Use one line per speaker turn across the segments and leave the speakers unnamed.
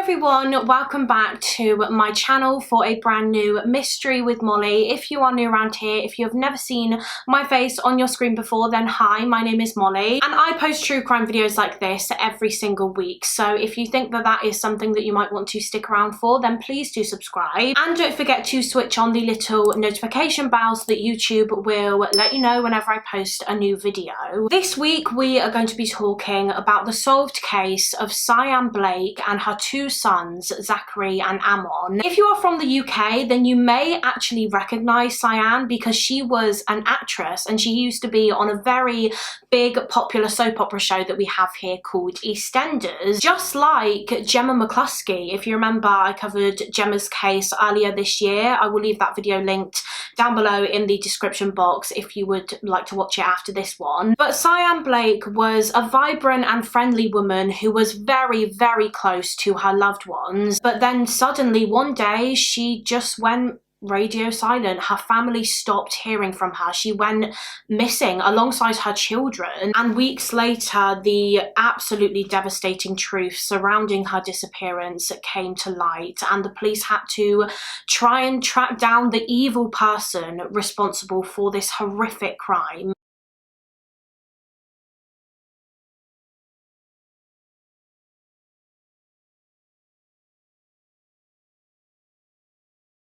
everyone, welcome back to my channel for a brand new mystery with Molly. If you are new around here, if you have never seen my face on your screen before, then hi, my name is Molly and I post true crime videos like this every single week. So if you think that that is something that you might want to stick around for, then please do subscribe and don't forget to switch on the little notification bell so that YouTube will let you know whenever I post a new video. This week we are going to be talking about the solved case of Sian Blake and her two sons, Zachary and Amon. If you are from the UK, then you may actually recognise Sian because she was an actress and she used to be on a very big popular soap opera show that we have here called EastEnders. Just like Gemma McCluskey, if you remember, I covered Gemma's case earlier this year. I will leave that video linked down below in the description box if you would like to watch it after this one. But Sian Blake was a vibrant and friendly woman who was very, very close to her loved ones, but then suddenly one day she just went radio silent. Her family stopped hearing from her. She went missing alongside her children, and weeks later the absolutely devastating truth surrounding her disappearance came to light, and the police had to try and track down the evil person responsible for this horrific crime.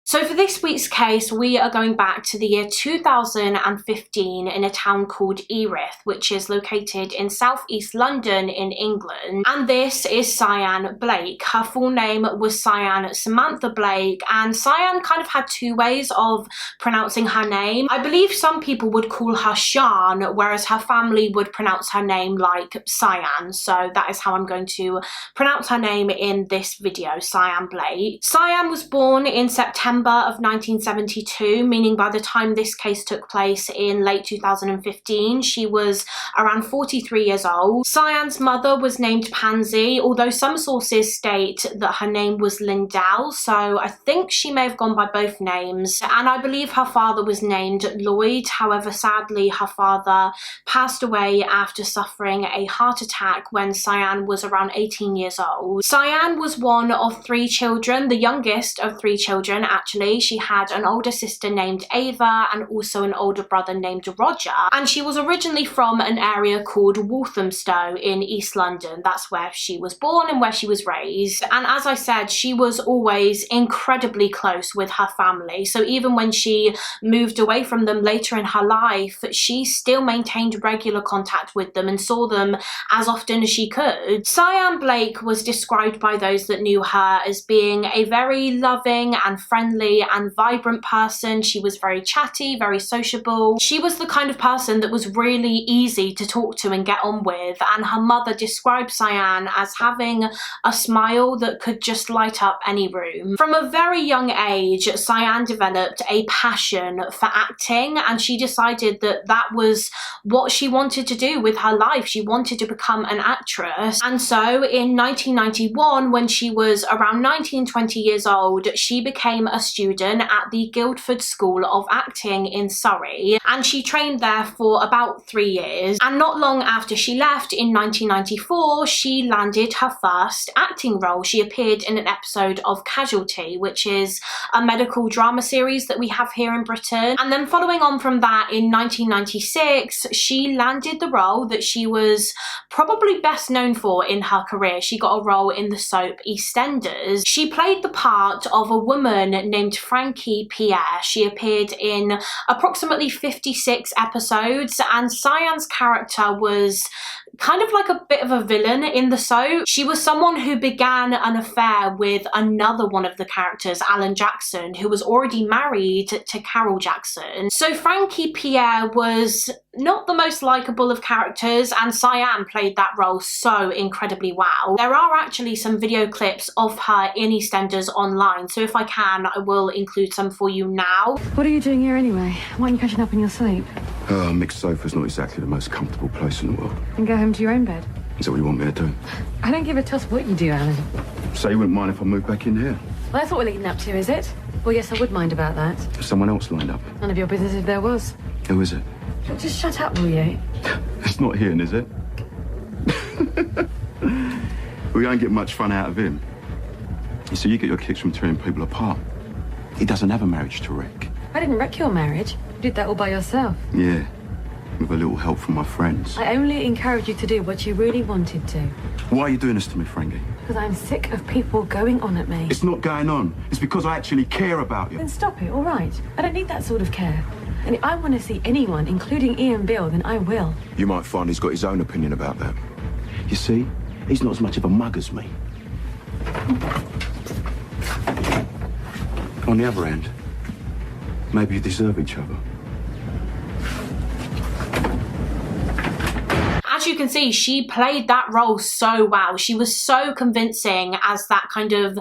So for this week's case, we are going back to the year 2015 in a town called Erith, which is located in southeast London in England. And this is Sian Blake. Her full name was Sian Samantha Blake, and Sian kind of had two ways of pronouncing her name. I believe some people would call her Sian, whereas her family would pronounce her name like Sian. So that is how I'm going to pronounce her name in this video, Sian Blake. Sian was born in September of 1972, meaning by the time this case took place in late 2015, she was around 43 years old. Sian's mother was named Pansy, although some sources state that her name was Lindell, so I think she may have gone by both names. And I believe her father was named Lloyd. However, sadly, her father passed away after suffering a heart attack when Sian was around 18 years old. Sian was one of three children, the youngest of three children actually. She had an older sister named Ava and also an older brother named Roger, and she was originally from an area called Walthamstow in East London. That's where she was born and where she was raised. And as I said, she was always incredibly close with her family, so even when she moved away from them later in her life, she still maintained regular contact with them and saw them as often as she could. Sian Blake was described by those that knew her as being a very loving and friendly and vibrant person. She was very chatty, very sociable. She was the kind of person that was really easy to talk to and get on with, and her mother described Sian as having a smile that could just light up any room. From a very young age, Sian developed a passion for acting, and she decided that that was what she wanted to do with her life. She wanted to become an actress, and so in 1991, when she was around 19-20 years old, she became a student at the Guildford School of Acting in Surrey, and she trained there for about 3 years. And not long after she left in 1994, she landed her first acting role. She appeared in an episode of Casualty, which is a medical drama series that we have here in Britain. And then following on from that, in 1996, she landed the role that she was probably best known for in her career. She got a role in the soap EastEnders. She played the part of a woman named Frankie Pierre. She appeared in approximately 56 episodes, and Sian's character was kind of like a bit of a villain in the soap. She was someone who began an affair with another one of the characters, Alan Jackson, who was already married to Carol Jackson. So Frankie Pierre was not the most likeable of characters, and Sian played that role so incredibly well. There are actually some video clips of her in EastEnders online, so if I can, I will include some for you now.
What are you doing here anyway? Why aren't you catching up in your sleep?
A mixed sofa's not exactly the most comfortable place in the world.
And go home to your own bed.
Is that what you want me to do?
I don't give a toss what you do, Alan.
So you wouldn't mind if I moved back in here?
Well, that's what we're leading up to, is it? Well, yes, I would mind about that.
There's someone else lined up.
None of your business if there was.
Who is it?
Just shut up, will you?
It's not Ian, is it? We don't get much fun out of him. You see, you get your kicks from tearing people apart. He doesn't have a marriage to wreck.
I didn't wreck your marriage. You did that all by yourself.
Yeah, with a little help from my friends.
I only encouraged you to do what you really wanted to.
Why are you doing this to me, Frankie?
Because I'm sick of people going on at me.
It's not going on. It's because I actually care about you.
Then stop it, all right? I don't need that sort of care. And if I want to see anyone, including Ian Bill, then I will.
You might find he's got his own opinion about that. You see, he's not as much of a mug as me. On the other hand, maybe you deserve each other.
As you can see, she played that role so well. She was so convincing as that kind of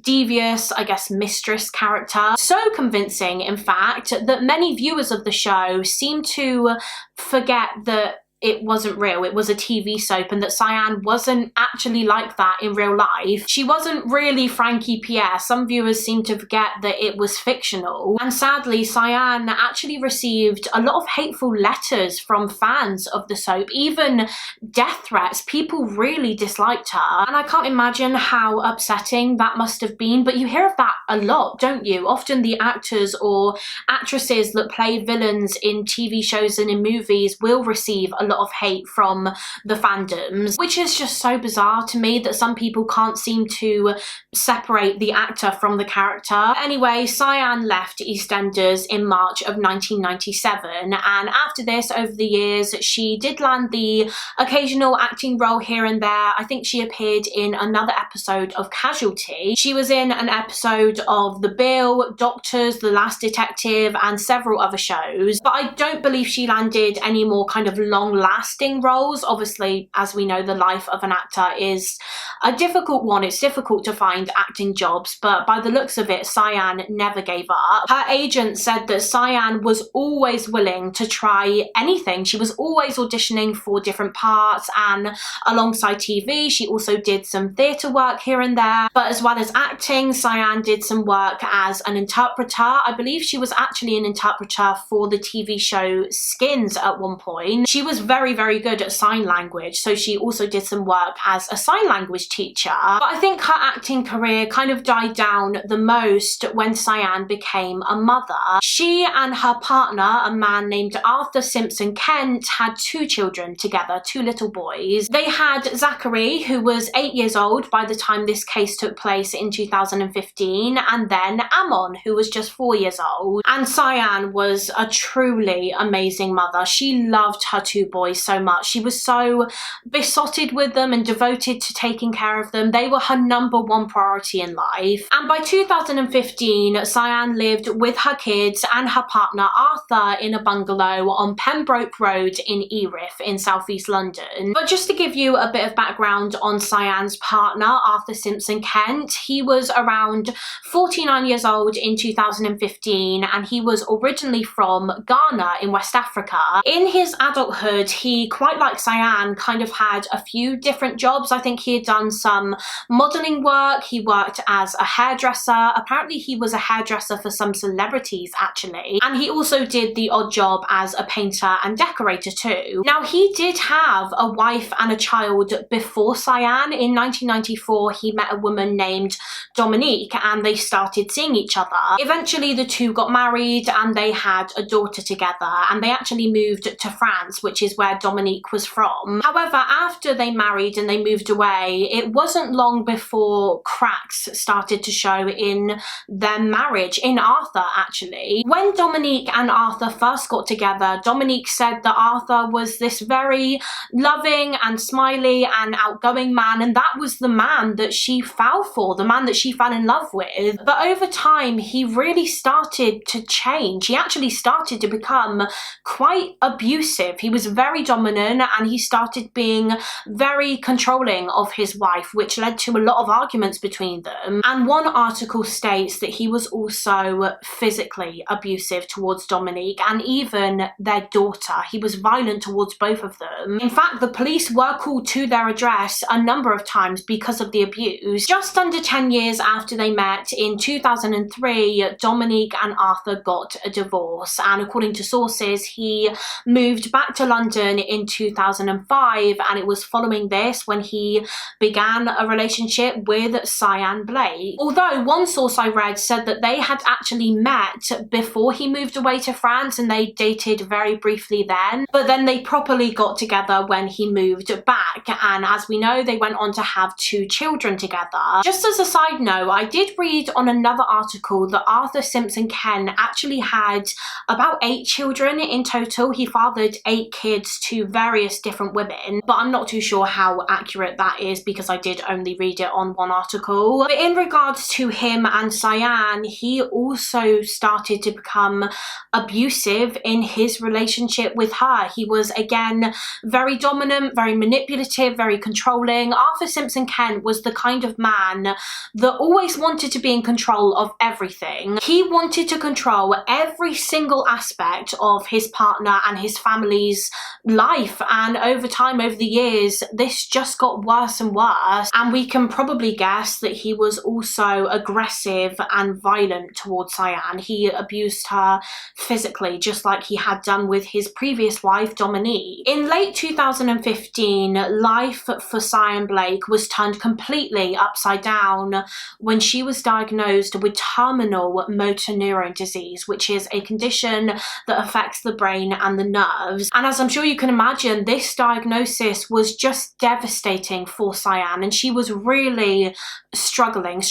devious, I guess, mistress character. So convincing, in fact, that many viewers of the show seem to forget that it wasn't real, it was a TV soap, and that Sian wasn't actually like that in real life. She wasn't really Frankie Pierre. Some viewers seem to forget that it was fictional. And sadly, Sian actually received a lot of hateful letters from fans of the soap, even death threats. People really disliked her. And I can't imagine how upsetting that must have been, but you hear of that a lot, don't you? Often the actors or actresses that play villains in TV shows and in movies will receive a lot of hate from the fandoms, which is just so bizarre to me that some people can't seem to separate the actor from the character. Anyway, Sian left EastEnders in March of 1997, and after this, over the years, she did land the occasional acting role here and there. I think she appeared in another episode of Casualty. She was in an episode of The Bill, Doctors, The Last Detective, and several other shows, but I don't believe she landed any more kind of long-lasting roles. Obviously, as we know, the life of an actor is a difficult one. It's difficult to find acting jobs, but by the looks of it, Sian never gave up. Her agent said that Sian was always willing to try anything. She was always auditioning for different parts, and alongside TV, she also did some theatre work here and there. But as well as acting, Sian did some work as an interpreter. I believe she was actually an interpreter for the TV show Skins at one point. She was very, very good at sign language, so she also did some work as a sign language teacher. But I think her acting career kind of died down the most when Sian became a mother. She and her partner, a man named Arthur Simpson Kent, had two children together, two little boys. They had Zachary, who was 8 years old by the time this case took place in 2015, and then Amon, who was just 4 years old. And Sian was a truly amazing mother. She loved her two boys so much. She was so besotted with them and devoted to taking care of them. They were her #1 priority in life. And by 2015, Sian lived with her kids and her partner Arthur in a bungalow on Pembroke Road in Erith in southeast London. But just to give you a bit of background on Sian's partner, Arthur Simpson Kent, he was around 49 years old in 2015, and he was originally from Ghana in West Africa. In his adulthood, he, quite like Sian, kind of had a few different jobs. I think he had done some modelling work, he worked as a hairdresser, apparently he was a hairdresser for some celebrities actually, and he also did the odd job as a painter and decorator too. Now, he did have a wife and a child before Sian. In 1994, he met a woman named Dominique and they started seeing each other. Eventually, the two got married and they had a daughter together, and they actually moved to France, which is where Dominique was from. However, after they married and they moved away, it wasn't long before cracks started to show in their marriage, in Arthur actually. When Dominique and Arthur first got together, Dominique said that Arthur was this very loving and smiley and outgoing man, and that was the man that she fell for, the man that she fell in love with. But over time, he really started to change. He actually started to become quite abusive. He was very dominant and he started being very controlling of his wife, which led to a lot of arguments between them. And one article states that he was also physically abusive towards Dominique and even their daughter. He was violent towards both of them. In fact, the police were called to their address a number of times because of the abuse. Just under 10 years after they met, in 2003, Dominique and Arthur got a divorce, and according to sources, he moved back to London in 2005, and it was following this when he began began a relationship with Sian Blake. Although one source I read said that they had actually met before he moved away to France and they dated very briefly then, but then they properly got together when he moved back, and as we know, they went on to have 2 children together. Just as a side note, I did read on another article that Arthur Simpson Ken actually had about 8 children in total. He fathered 8 kids to various different women, but I'm not too sure how accurate that is because I did only read it on one article. But in regards to him and Sian, he also started to become abusive in his relationship with her. He was again very dominant, very manipulative, very controlling. Arthur Simpson Ken was the kind of man that always wanted to be in control of everything. He wanted to control every single aspect of his partner and his family's life, and over time, over the years, this just got worse and worse, and we can probably guess that he was also aggressive and violent towards Sian. He abused her physically, just like he had done with his previous wife, Dominique. In late 2015, life for Sian Blake was turned completely upside down when she was diagnosed with terminal motor neuron disease, which is a condition that affects the brain and the nerves. And as I'm sure you can imagine, this diagnosis was just devastating for Sian, and she was really struggling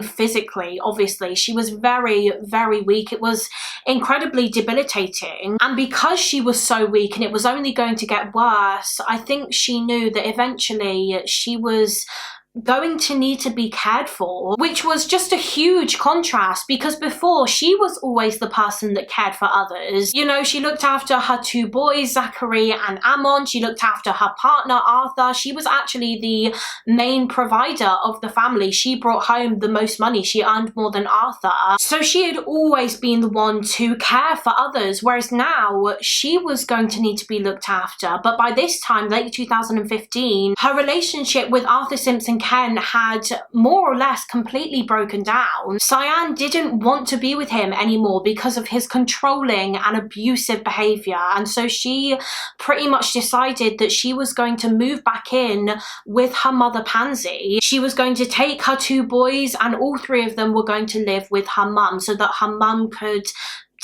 physically. Obviously, she was very, very weak. It was incredibly debilitating, and because she was so weak and it was only going to get worse, I think she knew that eventually she was going to need to be cared for, which was just a huge contrast because before she was always the person that cared for others. You know, she looked after her 2 boys, Zachary and Amon. She looked after her partner, Arthur. She was actually the main provider of the family. She brought home the most money. She earned more than Arthur. So she had always been the one to care for others, whereas now she was going to need to be looked after. But by this time, late 2015, her relationship with Arthur Simpson Ken had more or less completely broken down. Sian didn't want to be with him anymore because of his controlling and abusive behavior, and so she pretty much decided that she was going to move back in with her mother Pansy. She was going to take her 2 boys and all 3 of them were going to live with her mum so that her mum could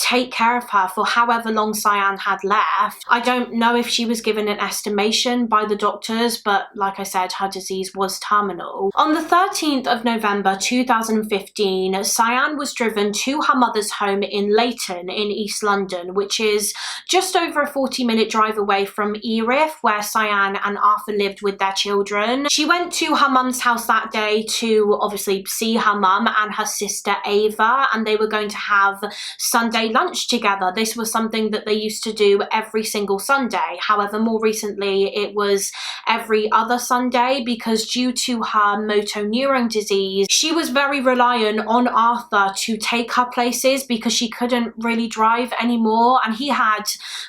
take care of her for however long Sian had left. I don't know if she was given an estimation by the doctors, but like I said, her disease was terminal. On the 13th of November 2015, Sian was driven to her mother's home in Leighton in East London, which is just over a 40-minute drive away from Erith, where Sian and Arthur lived with their children. She went to her mum's house that day to obviously see her mum and her sister Ava, and they were going to have Sunday lunch together. This was something that they used to do every single Sunday. However, more recently it was every other Sunday because due to her motor neuron disease, she was very reliant on Arthur to take her places because she couldn't really drive anymore, and he had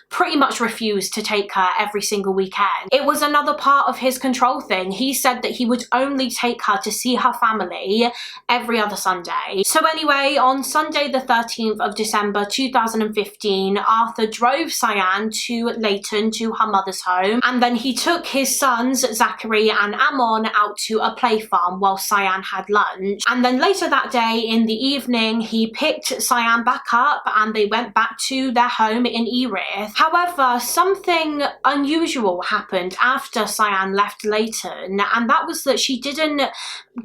pretty much refused to take her every single weekend. It was another part of his control thing. He said that he would only take her to see her family every other Sunday. So anyway, on Sunday the 13th of December 2015, Arthur drove Sian to Leighton to her mother's home, and then he took his sons Zachary and Amon out to a play farm while Sian had lunch. And then later that day in the evening, he picked Sian back up and they went back to their home in Erith. However, something unusual happened after Sian left Leighton, and that was that she didn't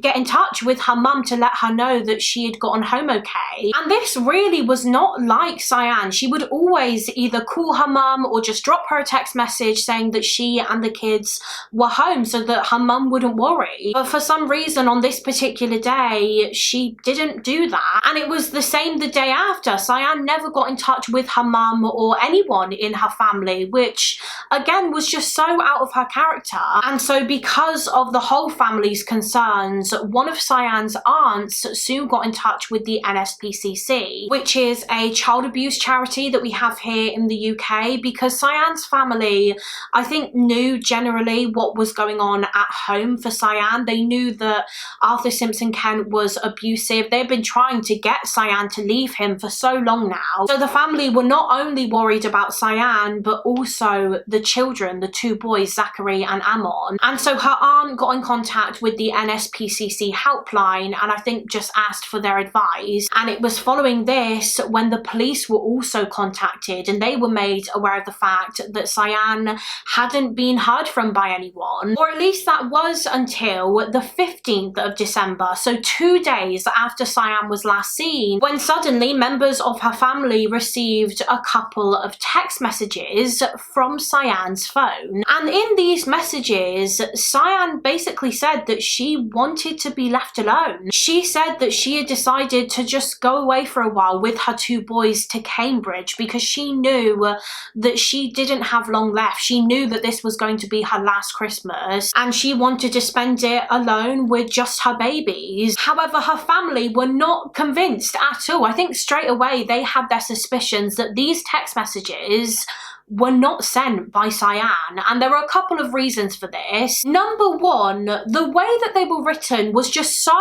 get in touch with her mum to let her know that she had gotten home okay. And this really was not like Sian. She would always either call her mum or just drop her a text message saying that she and the kids were home so that her mum wouldn't worry. But for some reason on this particular day, she didn't do that. And it was the same the day after. Sian never got in touch with her mum or anyone in her family, which again was just so out of her character. And so because of the whole family's concerns, questions, one of Sian's aunts soon got in touch with the NSPCC, which is a child abuse charity that we have here in the UK, because Sian's family, I think, knew generally what was going on at home for Sian. They knew that Arthur Simpson Kent was abusive. They'd been trying to get Sian to leave him for so long now. So the family were not only worried about Sian, but also the children, the two boys, Zachary and Amon. And so her aunt got in contact with the NSPCC helpline and I think just asked for their advice. And it was following this when the police were also contacted, and they were made aware of the fact that Sian hadn't been heard from by anyone, or at least that was until the 15th of December, so 2 days after Sian was last seen, when suddenly members of her family received a couple of text messages from Sian's phone. And in these messages, Sian basically said that she wanted to be left alone. She said that she had decided to just go away for a while with her two boys to Cambridge because she knew that she didn't have long left. She knew that this was going to be her last Christmas and she wanted to spend it alone with just her babies. However, her family were not convinced at all. I think straight away they had their suspicions that these text messages were not sent by Sian, and there were a couple of reasons for this. Number one, the way that they were written was just so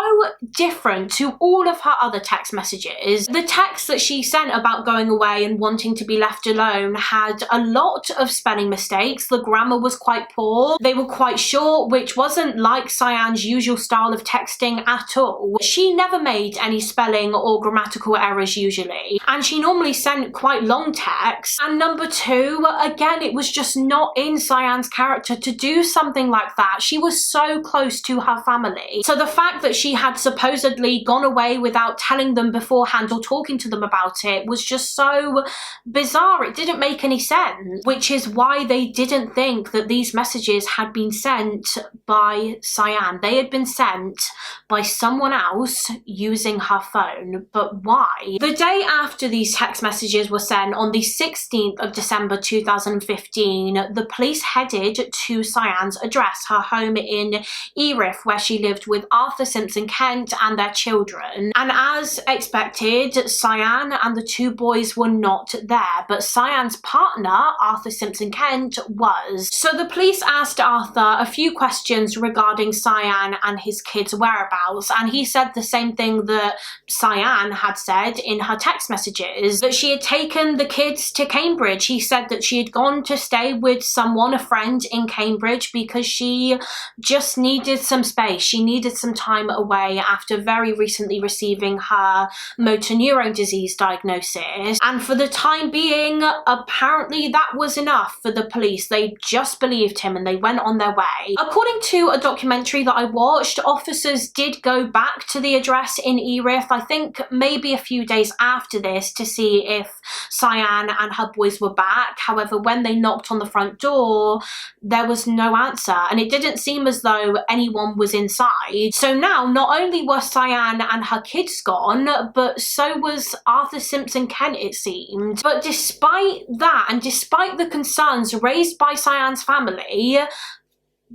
different to all of her other text messages. The text that she sent about going away and wanting to be left alone had a lot of spelling mistakes. The grammar was quite poor. They were quite short, which wasn't like Sian's usual style of texting at all. She never made any spelling or grammatical errors usually, and she normally sent quite long texts. And number two, again, it was just not in Sian's character to do something like that. She was so close to her family. So the fact that she had supposedly gone away without telling them beforehand or talking to them about it was just so bizarre. It didn't make any sense, which is why they didn't think that these messages had been sent by Sian. They had been sent by someone else using her phone. But why? The day after these text messages were sent, on the 16th of December 2015, the police headed to Sian's address, her home in Erith, where she lived with Arthur Simpson Kent and their children. And as expected, Sian and the two boys were not there, but Sian's partner, Arthur Simpson Kent, was. So the police asked Arthur a few questions regarding Sian and his kids' whereabouts, and he said the same thing that Sian had said in her text messages, that she had taken the kids to Cambridge. He said that she had gone to stay with someone, a friend in Cambridge, because she just needed some space. She needed some time away after very recently receiving her motor neurone disease diagnosis. And for the time being, apparently that was enough for the police. They just believed him and they went on their way. According to a documentary that I watched, officers did go back to the address in Erith, I think maybe a few days after this, to see if Sian and her boys were back. However, when they knocked on the front door, there was no answer, and it didn't seem as though anyone was inside. So now, not only were Sian and her kids gone, but so was Arthur Simpson Kent, it seemed. But despite that, and despite the concerns raised by Sian's family,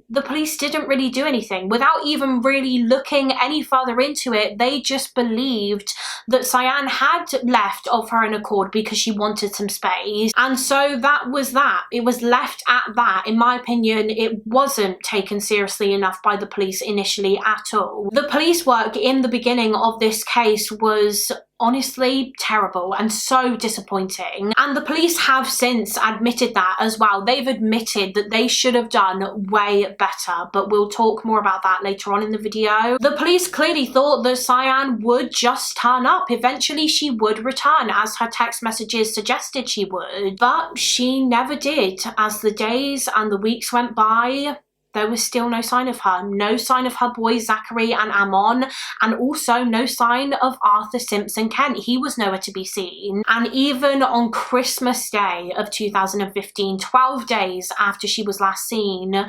the police didn't really do anything. Without even really looking any further into it, they just believed that Sian had left of her own accord because she wanted some space. And so that was that. It was left at that. In my opinion, it wasn't taken seriously enough by the police initially at all. The police work in the beginning of this case was honestly terrible and so disappointing, and the police have since admitted that as well. They've admitted that they should have done way better, but we'll talk more about that later on in the video. The police clearly thought that Sian would just turn up. Eventually she would return, as her text messages suggested she would, but she never did. As the days and the weeks went by, there was still no sign of her. No sign of her boys Zachary and Amon, and also no sign of Arthur Simpson Kent. He was nowhere to be seen. And even on Christmas Day of 2015, 12 days after she was last seen,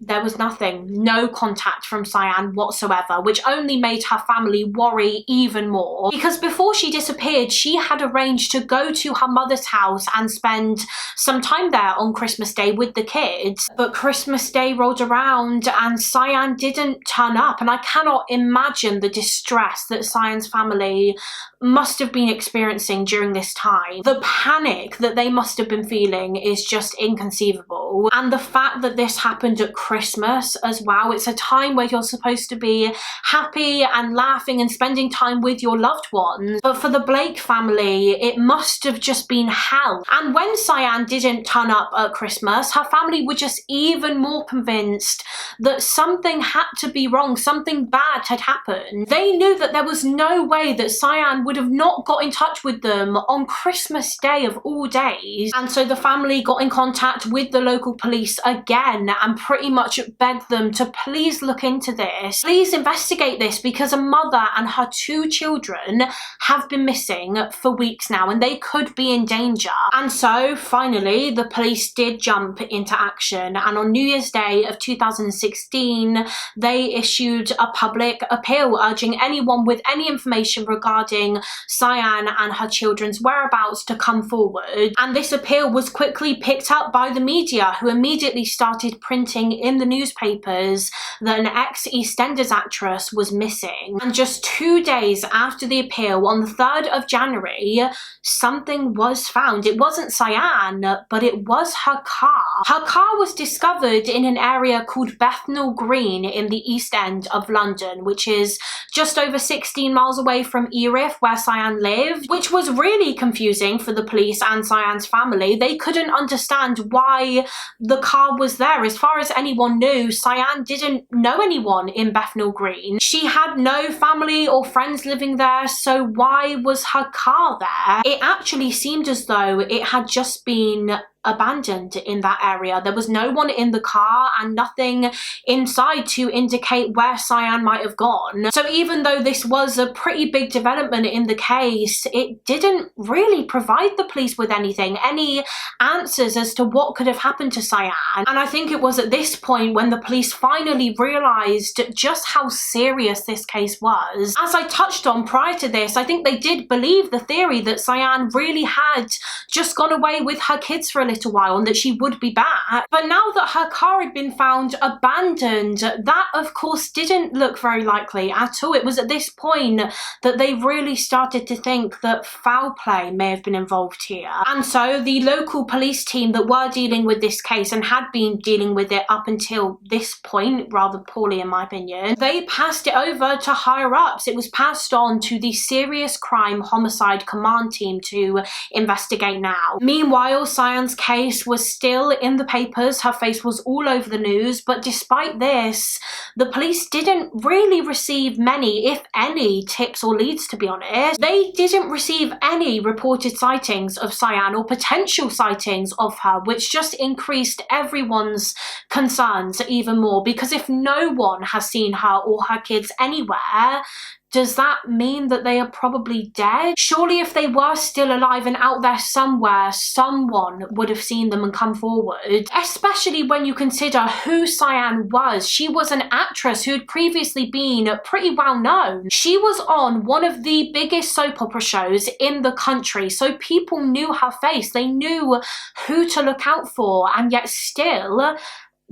there was nothing, no contact from Sian whatsoever, which only made her family worry even more, because before she disappeared, she had arranged to go to her mother's house and spend some time there on Christmas Day with the kids. But Christmas Day rolled around and Sian didn't turn up, and I cannot imagine the distress that Sian's family must have been experiencing during this time. The panic that they must have been feeling is just inconceivable. And the fact that this happened at Christmas as well, it's a time where you're supposed to be happy and laughing and spending time with your loved ones. But for the Blake family, it must have just been hell. And when Sian didn't turn up at Christmas, her family were just even more convinced that something had to be wrong, something bad had happened. They knew that there was no way that Sian would have not got in touch with them on Christmas Day of all days. And so the family got in contact with the local police again and pretty much begged them to please look into this. Please investigate this, because a mother and her 2 children have been missing for weeks now and they could be in danger. And so finally the police did jump into action, and on New Year's Day of 2016 they issued a public appeal urging anyone with any information regarding Sian and her children's whereabouts to come forward. And this appeal was quickly picked up by the media, who immediately started printing in the newspapers that an ex-EastEnders actress was missing. And just 2 days after the appeal, on the 3rd of January, something was found. It wasn't Sian, but it was her car. Her car was discovered in an area called Bethnal Green in the East End of London, which is just over 16 miles away from Erith, where Sian lived, which was really confusing for the police and Sian's family. They couldn't understand why the car was there. As far as anyone knew, Sian didn't know anyone in Bethnal Green. She had no family or friends living there, so why was her car there? It actually seemed as though it had just been abandoned in that area. There was no one in the car and nothing inside to indicate where Sian might have gone. So even though this was a pretty big development in the case, it didn't really provide the police with anything, any answers as to what could have happened to Sian. And I think it was at this point when the police finally realised just how serious this case was. As I touched on prior to this, I think they did believe the theory that Sian really had just gone away with her kids for a little while and that she would be back. But now that her car had been found abandoned, that of course didn't look very likely at all. It was at this point that they really started to think that foul play may have been involved here. And so the local police team that were dealing with this case and had been dealing with it up until this point, rather poorly in my opinion, they passed it over to higher ups. It was passed on to the Serious Crime Homicide Command team to investigate now. Meanwhile, Sian's case was still in the papers. Her face was all over the news, but despite this, the police didn't really receive many, if any, tips or leads, to be honest. They didn't receive any reported sightings of Sian or potential sightings of her, which just increased everyone's concerns even more, because if no one has seen her or her kids anywhere, does that mean that they are probably dead? Surely if they were still alive and out there somewhere, someone would have seen them and come forward. Especially when you consider who Sian was. She was an actress who had previously been pretty well known. She was on one of the biggest soap opera shows in the country, so people knew her face. They knew who to look out for, and yet still,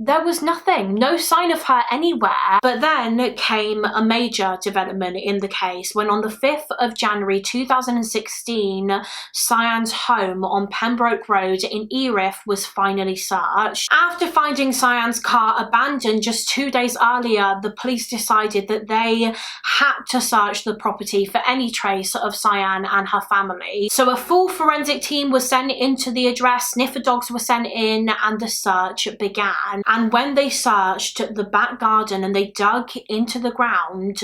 there was nothing, no sign of her anywhere. But then came a major development in the case when on the 5th of January 2016, Sian's home on Pembroke Road in Erith was finally searched. After finding Sian's car abandoned just 2 days earlier, the police decided that they had to search the property for any trace of Sian and her family. So a full forensic team was sent into the address, sniffer dogs were sent in, and the search began. And when they searched the back garden and they dug into the ground,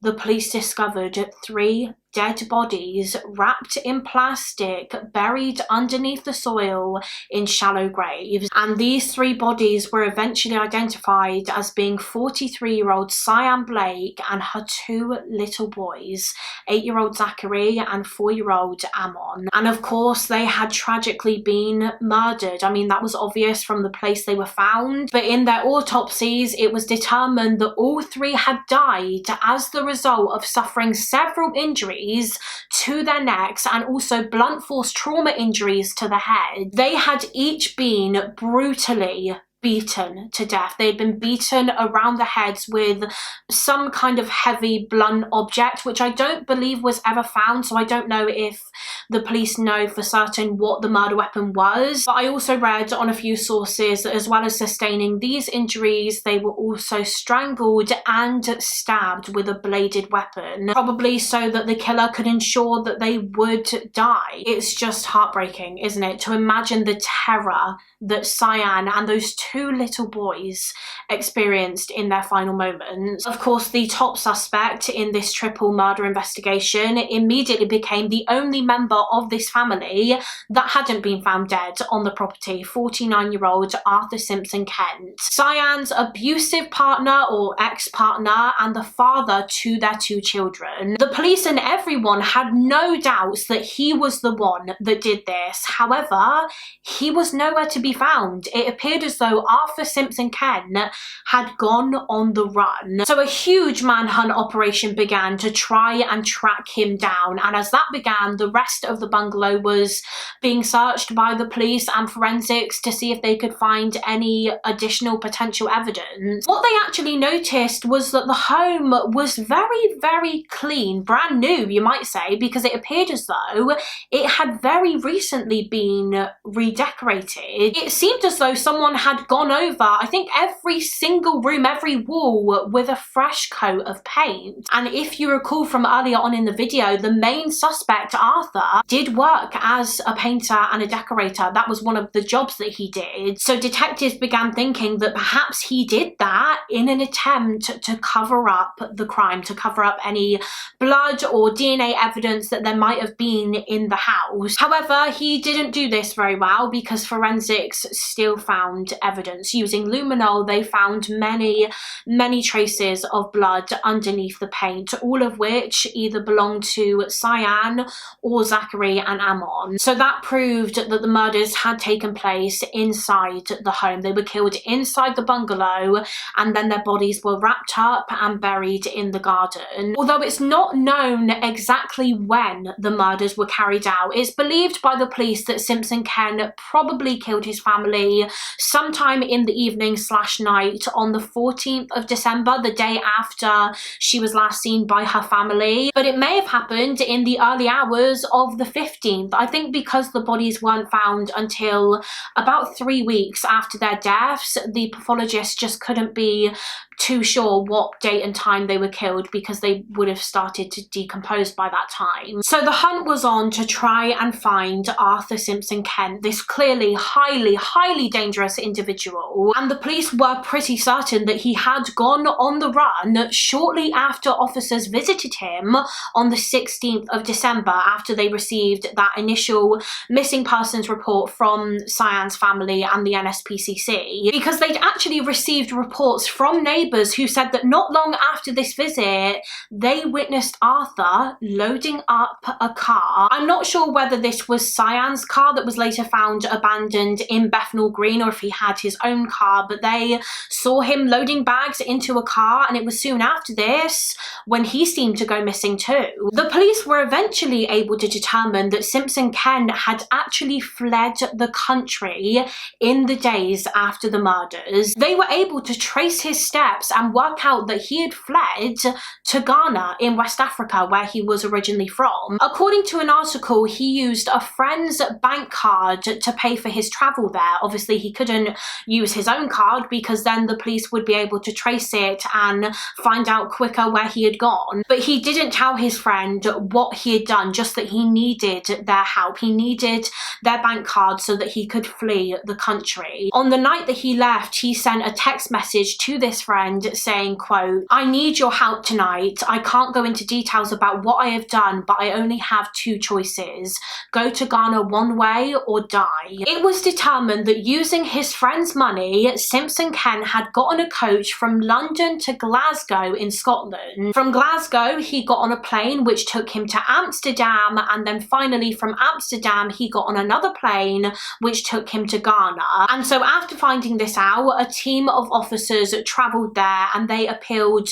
the police discovered 3 dead bodies wrapped in plastic, buried underneath the soil in shallow graves. And these 3 bodies were eventually identified as being 43-year-old Sian Blake and her 2 little boys, 8-year-old Zachary and 4-year-old Amon. And of course, they had tragically been murdered. I mean, that was obvious from the place they were found, but in their autopsies, it was determined that all 3 had died as the result of suffering several injuries to their necks and also blunt force trauma injuries to the head. They had each been brutally beaten to death. They'd been beaten around the heads with some kind of heavy blunt object, which I don't believe was ever found, so I don't know if the police know for certain what the murder weapon was. But I also read on a few sources that as well as sustaining these injuries, they were also strangled and stabbed with a bladed weapon, probably so that the killer could ensure that they would die. It's just heartbreaking, isn't it, to imagine the terror that Sian and those 2 little boys experienced in their final moments. Of course, the top suspect in this triple murder investigation immediately became the only member of this family that hadn't been found dead on the property, 49-year-old Arthur Simpson Kent, Sian's abusive partner or ex-partner and the father to their 2 children. The police and everyone had no doubts that he was the one that did this. However, he was nowhere to be found. It appeared as though Arthur Simpson Kent had gone on the run. So a huge manhunt operation began to try and track him down, and as that began, the rest of the bungalow was being searched by the police and forensics to see if they could find any additional potential evidence. What they actually noticed was that the home was very, very clean, brand new, you might say, because it appeared as though it had very recently been redecorated. It seemed as though someone had gone over, I think, every single room, every wall with a fresh coat of paint. And if you recall from earlier on in the video, the main suspect, Arthur, did work as a painter and a decorator. That was one of the jobs that he did. So detectives began thinking that perhaps he did that in an attempt to cover up the crime, to cover up any blood or DNA evidence that there might have been in the house. However, he didn't do this very well because forensics still found evidence. Using luminol, they found many traces of blood underneath the paint, all of which either belonged to Sian or Zachary and Amon. So that proved that the murders had taken place inside the home. They were killed inside the bungalow and then their bodies were wrapped up and buried in the garden. Although it's not known exactly when the murders were carried out, it's believed by the police that Simpson Kent probably killed his family sometime in the evening/night on the 14th of December, the day after she was last seen by her family. But it may have happened in the early hours of the 15th. I think because the bodies weren't found until about 3 weeks after their deaths, the pathologists just couldn't be too sure what date and time they were killed because they would have started to decompose by that time. So the hunt was on to try and find Arthur Simpson Kent, this clearly highly dangerous individual, and the police were pretty certain that he had gone on the run shortly after officers visited him on the 16th of December after they received that initial missing persons report from Sian's family and the NSPCC, because they'd actually received reports from neighbours who said that not long after this visit, they witnessed Arthur loading up a car. I'm not sure whether this was Sian's car that was later found abandoned in Bethnal Green or if he had his own car, but they saw him loading bags into a car, and it was soon after this when he seemed to go missing too. The police were eventually able to determine that Simpson Kent had actually fled the country in the days after the murders. They were able to trace his steps and work out that he had fled to Ghana in West Africa, where he was originally from. According to an article, he used a friend's bank card to pay for his travel there. Obviously, he couldn't use his own card because then the police would be able to trace it and find out quicker where he had gone. But he didn't tell his friend what he had done, just that he needed their help. He needed their bank card so that he could flee the country. On the night that he left, he sent a text message to this friend friend saying, quote, "I need your help tonight. I can't go into details about what I have done, but I only have two choices. Go to Ghana one way or die." It was determined that using his friend's money, Simpson Kent had gotten a coach from London to Glasgow in Scotland. From Glasgow, he got on a plane which took him to Amsterdam, and then finally from Amsterdam, he got on another plane which took him to Ghana. And so after finding this out, a team of officers travelled there and they appealed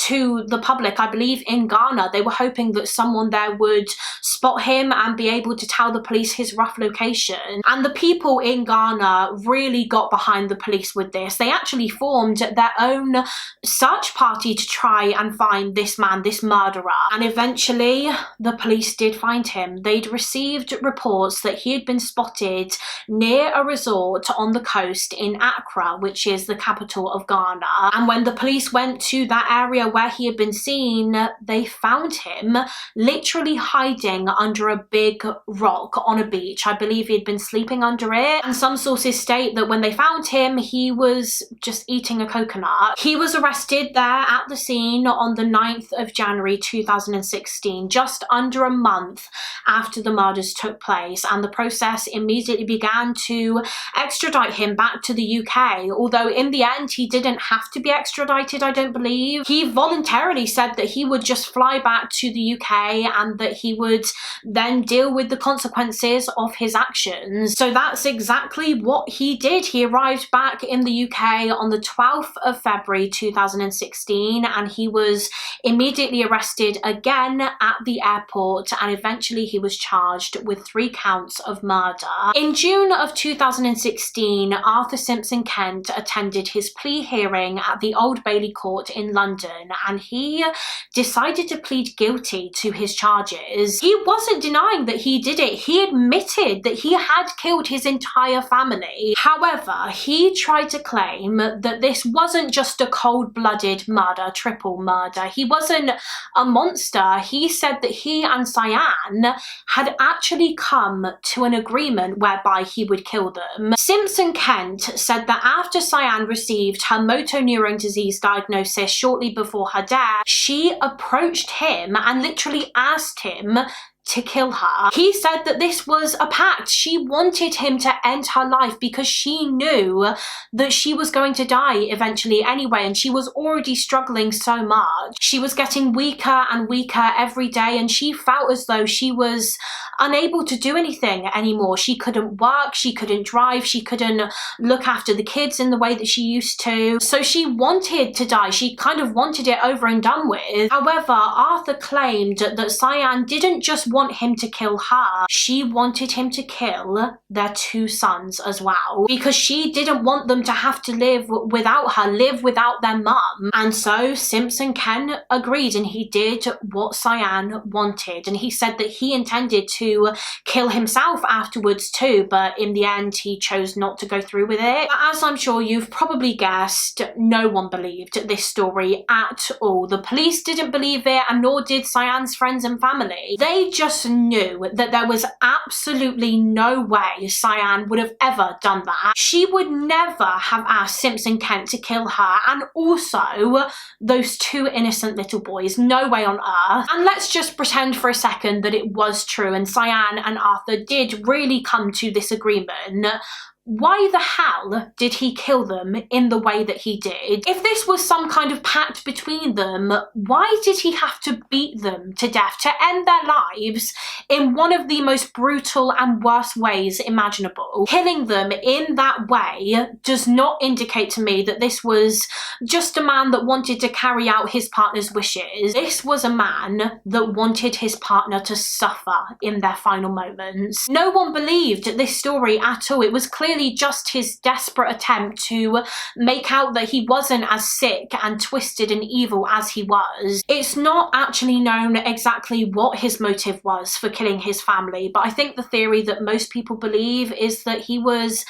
to the public, I believe in Ghana. They were hoping that someone there would spot him and be able to tell the police his rough location. And the people in Ghana really got behind the police with this. They actually formed their own search party to try and find this man, this murderer. And eventually the police did find him. They'd received reports that he had been spotted near a resort on the coast in Accra, which is the capital of Ghana. And when the police went to that area where he had been seen, they found him literally hiding under a big rock on a beach. I believe he'd been sleeping under it. And some sources state that when they found him, he was just eating a coconut. He was arrested there at the scene on the 9th of January 2016, just under a month after the murders took place. And the process immediately began to extradite him back to the UK, although in the end he didn't have to be extradited, I don't believe. He voluntarily said that he would just fly back to the UK and that he would then deal with the consequences of his actions. So that's exactly what he did. He arrived back in the UK on the 12th of February 2016 and he was immediately arrested again at the airport, and eventually he was charged with 3 counts of murder. In June of 2016, Arthur Simpson Kent attended his plea hearing at the Old Bailey Court in London, and he decided to plead guilty to his charges. He wasn't denying that he did it. He admitted that he had killed his entire family. However, he tried to claim that this wasn't just a cold-blooded murder, triple murder. He wasn't a monster. He said that he and Sian had actually come to an agreement whereby he would kill them. Simpson Kent said that after Sian received her motor neuron disease diagnosis shortly before her death, she approached him and literally asked him to kill her. He said that this was a pact. She wanted him to end her life because she knew that she was going to die eventually anyway, and she was already struggling so much. She was getting weaker and weaker every day, and she felt as though she was unable to do anything anymore. She couldn't work, she couldn't drive, she couldn't look after the kids in the way that she used to. So she wanted to die. She kind of wanted it over and done with. However, Arthur claimed that Sian didn't just want him to kill her, she wanted him to kill their 2 sons as well, because she didn't want them to have to live without her, live without their mum. And so Simpson Kent agreed, and he did what Sian wanted, and he said that he intended to kill himself afterwards too, but in the end he chose not to go through with it. But as I'm sure you've probably guessed, no one believed this story at all. The police didn't believe it, and nor did Sian's friends and family. They just knew that there was absolutely no way Sian would have ever done that. She would never have asked Simpson Kent to kill her, and also those 2 innocent little boys. No way on earth. And let's just pretend for a second that it was true and Sian and Arthur did really come to this agreement. Why the hell did he kill them in the way that he did? If this was some kind of pact between them, why did he have to beat them to death, to end their lives in one of the most brutal and worst ways imaginable? Killing them in that way does not indicate to me that this was just a man that wanted to carry out his partner's wishes. This was a man that wanted his partner to suffer in their final moments. No one believed this story at all. It was clearly just his desperate attempt to make out that he wasn't as sick and twisted and evil as he was. It's not actually known exactly what his motive was for killing his family, but I think the theory that most people believe is that he was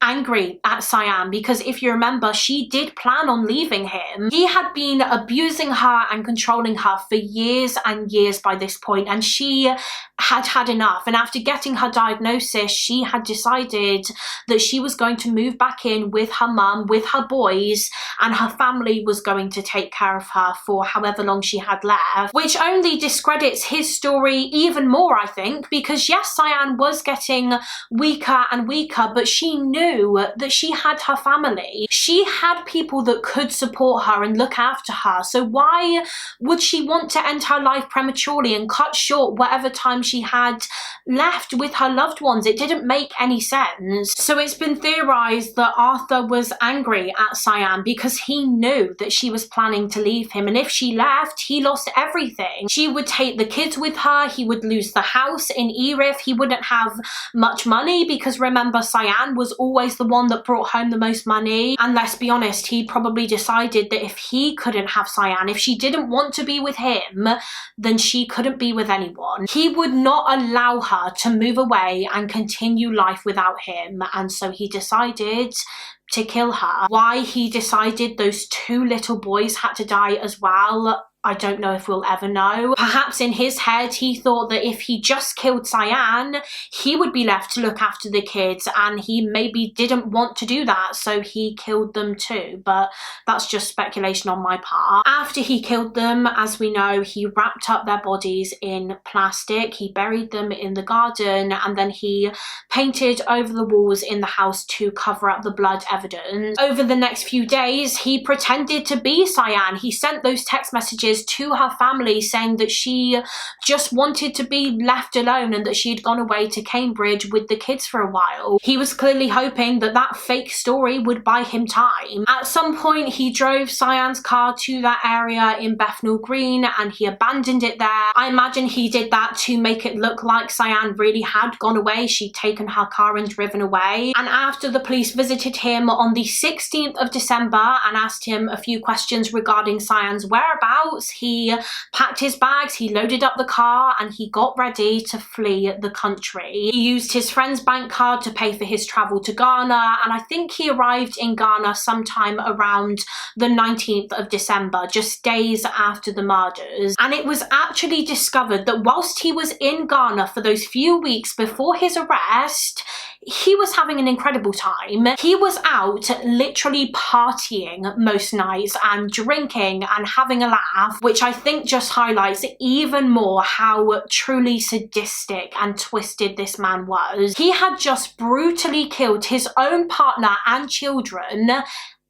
angry at Sian, because if you remember, she did plan on leaving him. He had been abusing her and controlling her for years and years by this point, and she had had enough. And after getting her diagnosis, she had decided that she was going to move back in with her mum, with her boys, and her family was going to take care of her for however long she had left, which only discredits his story even more, I think, because yes, Sian was getting weaker and weaker, but she knew that she had her family. She had people that could support her and look after her, so why would she want to end her life prematurely and cut short whatever time she had left with her loved ones? It didn't make any sense. So it's been theorized that Arthur was angry at Sian because he knew that she was planning to leave him, and if she left, he lost everything. She would take the kids with her, he would lose the house in Erith, he wouldn't have much money because remember, Sian was always the one that brought home the most money, and let's be honest, he probably decided that if he couldn't have Sian, if she didn't want to be with him, then she couldn't be with anyone. He would not allow her to move away and continue life without him, and so he decided to kill her. Why he decided those two little boys had to die as well, I don't know if we'll ever know. Perhaps in his head he thought that if he just killed Sian, he would be left to look after the kids, and he maybe didn't want to do that, so he killed them too, but that's just speculation on my part. After he killed them, as we know, he wrapped up their bodies in plastic, he buried them in the garden, and then he painted over the walls in the house to cover up the blood evidence. Over the next few days, he pretended to be Sian. He sent those text messages to her family saying that she just wanted to be left alone and that she had gone away to Cambridge with the kids for a while. He was clearly hoping that that fake story would buy him time. At some point he drove Sian's car to that area in Bethnal Green and he abandoned it there. I imagine he did that to make it look like Sian really had gone away. She'd taken her car and driven away. And after the police visited him on the 16th of December and asked him a few questions regarding Sian's whereabouts, he packed his bags, he loaded up the car, and he got ready to flee the country. He used his friend's bank card to pay for his travel to Ghana, and I think he arrived in Ghana sometime around the 19th of December, just days after the murders. And it was actually discovered that whilst he was in Ghana for those few weeks before his arrest, he was having an incredible time. He was out literally partying most nights and drinking and having a laugh, which I think just highlights even more how truly sadistic and twisted this man was. He had just brutally killed his own partner and children,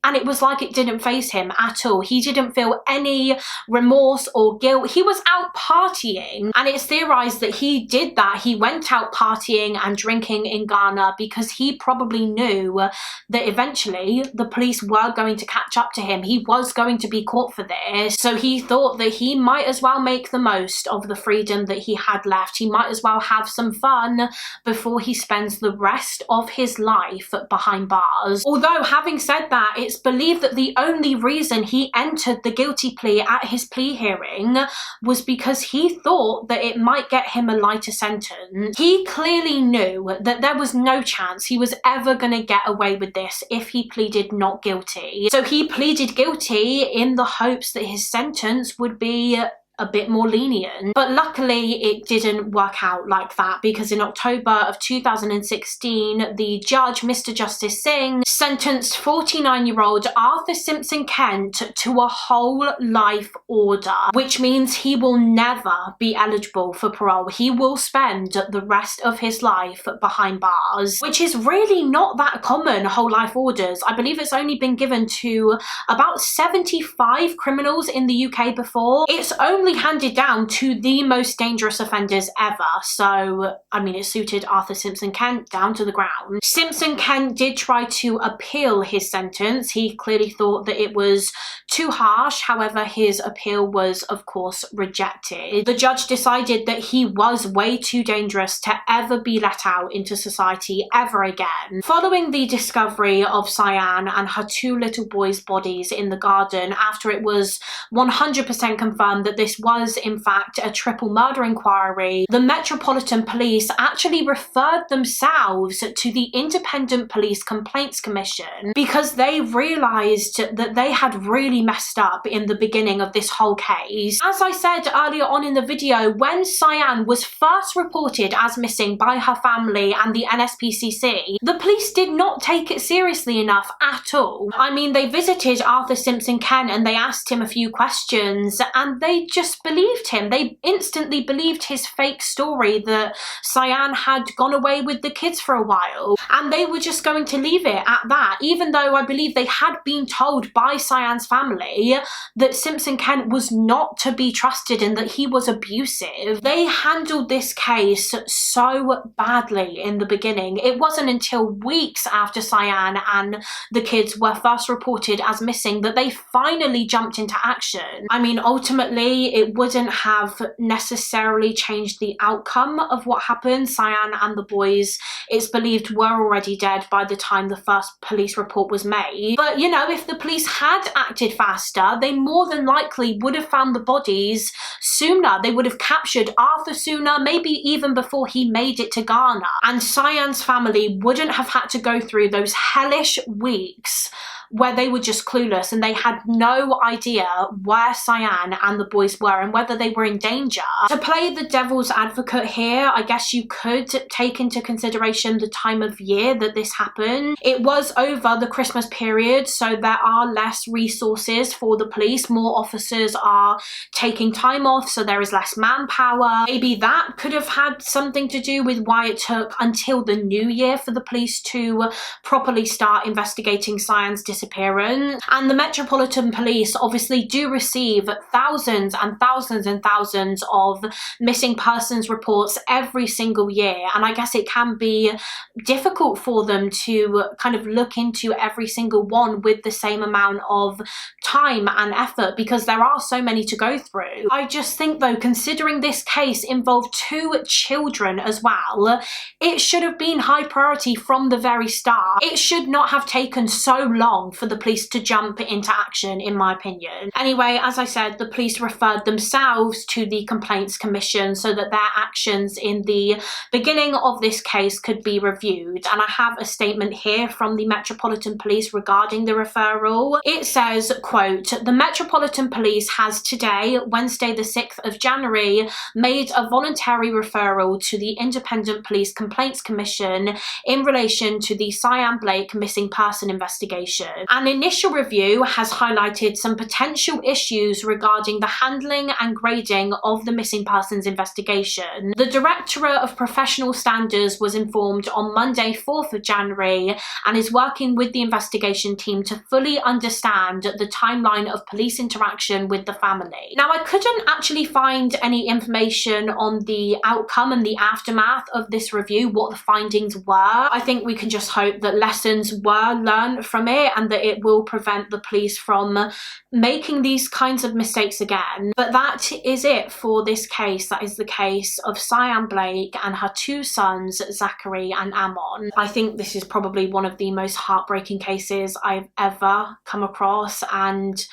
and it was like it didn't faze him at all. He didn't feel any remorse or guilt. He was out partying, and it's theorized that he did that. He went out partying and drinking in Ghana because he probably knew that eventually the police were going to catch up to him. He was going to be caught for this, so he thought that he might as well make the most of the freedom that he had left. He might as well have some fun before he spends the rest of his life behind bars. Although, having said that, it's believed that the only reason he entered the guilty plea at his plea hearing was because he thought that it might get him a lighter sentence. He clearly knew that there was no chance he was ever going to get away with this if he pleaded not guilty. So he pleaded guilty in the hopes that his sentence would be a bit more lenient. But luckily it didn't work out like that, because in October of 2016, the judge, Mr. Justice Singh, sentenced 49-year-old Arthur Simpson Kent to a whole life order, which means he will never be eligible for parole. He will spend the rest of his life behind bars, which is really not that common, whole life orders. I believe it's only been given to about 75 criminals in the UK before. It's only handed down to the most dangerous offenders ever, so I mean it suited Arthur Simpson Kent down to the ground. Simpson Kent did try to appeal his sentence. He clearly thought that it was too harsh, however his appeal was of course rejected. The judge decided that he was way too dangerous to ever be let out into society ever again. Following the discovery of Sian and her two little boys' bodies in the garden, after it was 100% confirmed that this was in fact a triple murder inquiry, the Metropolitan Police actually referred themselves to the Independent Police Complaints Commission because they realised that they had really messed up in the beginning of this whole case. As I said earlier on in the video, when Sian was first reported as missing by her family and the NSPCC, the police did not take it seriously enough at all. I mean, they visited Arthur Simpson Kent and they asked him a few questions and they just believed him. They instantly believed his fake story that Sian had gone away with the kids for a while, and they were just going to leave it at that, even though I believe they had been told by Sian's family that Simpson Kent was not to be trusted and that he was abusive. They handled this case so badly in the beginning. It wasn't until weeks after Sian and the kids were first reported as missing that they finally jumped into action. I mean, ultimately, it wouldn't have necessarily changed the outcome of what happened. Sian and the boys, it's believed, were already dead by the time the first police report was made. But, you know, if the police had acted faster, they more than likely would have found the bodies sooner. They would have captured Arthur sooner, maybe even before he made it to Ghana. And Sian's family wouldn't have had to go through those hellish weeks where they were just clueless and they had no idea where Sian and the boys were and whether they were in danger. To play the devil's advocate here, I guess you could take into consideration the time of year that this happened. It was over the Christmas period, so there are less resources for the police. More officers are taking time off, so there is less manpower. Maybe that could have had something to do with why it took until the new year for the police to properly start investigating Sian's disappearance. And the Metropolitan Police obviously do receive thousands and thousands and thousands of missing persons reports every single year, and I guess it can be difficult for them to kind of look into every single one with the same amount of time and effort because there are so many to go through. I just think though, considering this case involved 2 children as well, it should have been high priority from the very start. It should not have taken so long for the police to jump into action, in my opinion. Anyway, as I said, the police referred themselves to the Complaints Commission so that their actions in the beginning of this case could be reviewed. And I have a statement here from the Metropolitan Police regarding the referral. It says, quote, "The Metropolitan Police has today, Wednesday the 6th of January, made a voluntary referral to the Independent Police Complaints Commission in relation to the Sian Blake missing person investigation. An initial review has highlighted some potential issues regarding the handling and grading of the missing persons investigation. The Directorate of Professional Standards was informed on Monday 4th of January and is working with the investigation team to fully understand the timeline of police interaction with the family." Now, I couldn't actually find any information on the outcome and the aftermath of this review, what the findings were. I think we can just hope that lessons were learned from it and that it will prevent the police from making these kinds of mistakes again. But that is it for this case. That is the case of Sian Blake and her 2 sons, Zachary and Amon. I think this is probably one of the most heartbreaking cases I've ever come across, and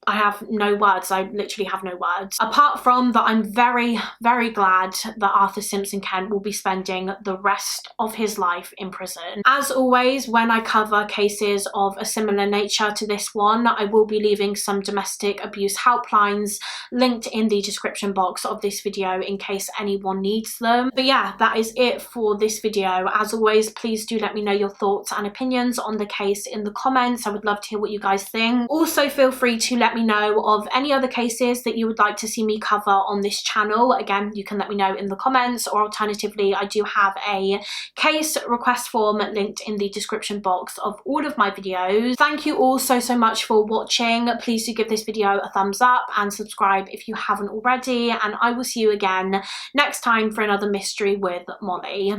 I have no words. I literally have no words. Apart from that, I'm very, very glad that Arthur Simpson Kent will be spending the rest of his life in prison. As always, when I cover cases of a similar nature to this one, I will be leaving some domestic abuse helplines linked in the description box of this video in case anyone needs them. But yeah, that is it for this video. As always, please do let me know your thoughts and opinions on the case in the comments. I would love to hear what you guys think. Also, feel free to let me know of any other cases that you would like to see me cover on this channel. Again, you can let me know in the comments, or alternatively, I do have a case request form linked in the description box of all of my videos. Thank you all so much for watching. Please do give this video a thumbs up and subscribe if you haven't already, and I will see you again next time for another mystery with Molly.